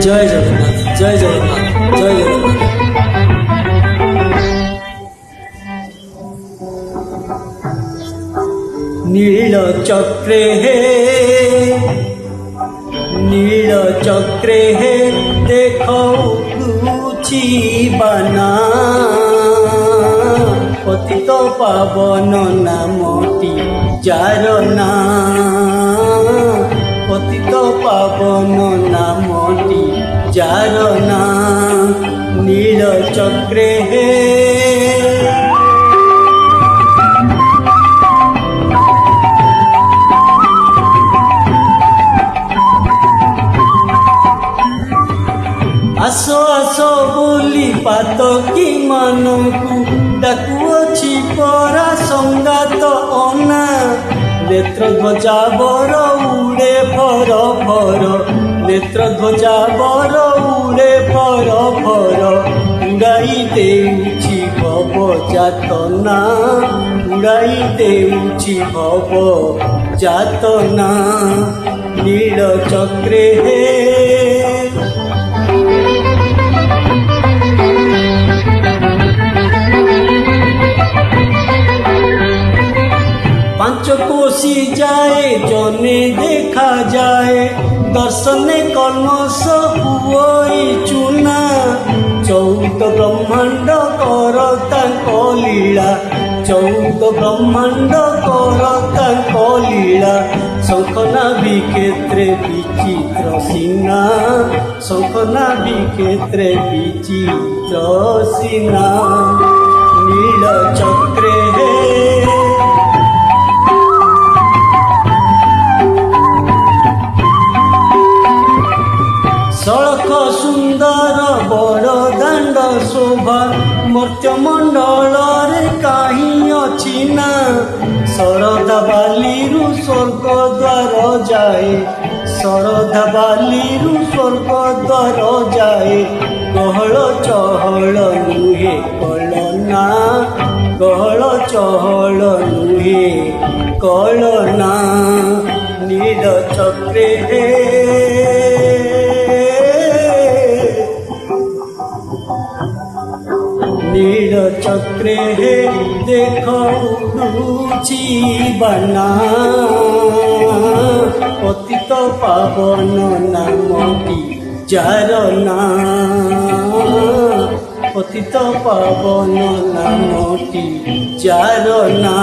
জয় জগন্নাথ, জয় জগন্নাথ, জয় জগন্নাথ। নীল চক্রে হে, নীল চক্রে হে দেখো উঠুছি বানা, পতিত পাবন নামটি যার না, পতিত পাবন নামটি যার না, নীল চক্রে হে। ଆସ ଆସ ବୋଲି ପାତକୀ ମାନଙ୍କୁ ଡାକୁଅଛି ପରା ସଙ୍ଗାତ ଅନା, ନେତ୍ର ଧ୍ୱଜା ବର ଉଡ଼େ ଫର ଫର, ନେତ୍ର ଧ୍ୱଜା ବର ଉଡ଼େ ଫର ଫର, ଉଡ଼ାଇ ଦେଉଛି ଭବ ଯାତନା, ଉଡ଼ାଇ ଦେଉଛି ଭବ ଯାତନା, ନୀଳ ଚକ୍ରେ ହେ। পাঁচ কোশি যায় জনে দেখা যায়, দর্শনে কলমশ হুই চুনা, চৌদ ব্রহ্মাণ্ড কর তাঙ্ক লীলা, চৌদ ব্রহ্মাণ্ড কর তাঙ্ক লীলা, শঙ্খনাভি ক্ষেত্রে বিচিত্র সিনা, শঙ্খনাভি ক্ষেত্রে বিচিত্র সিনা, নীল চক্রে হে। সড়ক সুন্দর বড় দাଣ୍ଡ শোভা, মর্ত্যমণ্ডଳରେ କାହିଁ ଅଛି ନା, ଶରଧା ବାଲିରୁ ସ୍ୱର୍ଗ ଦ୍ୱାର ଯାଏ, ଶରଧା ବାଲିରୁ ସ୍ୱର୍ଗ ଦ୍ୱାର ଯାଏ, ଗହଳ ଚହଳ ନୁହେଁ କଳନା, ଗହଳ ଚହଳ ନୁହେଁ କଳନା, ନୀଳ ଚକ୍ରେ ହେ। নীল চক্রে হে দেখো উঠুছি বানা, পতিত পাবন নামটি যার না, পতিত পাবন নামটি যার না।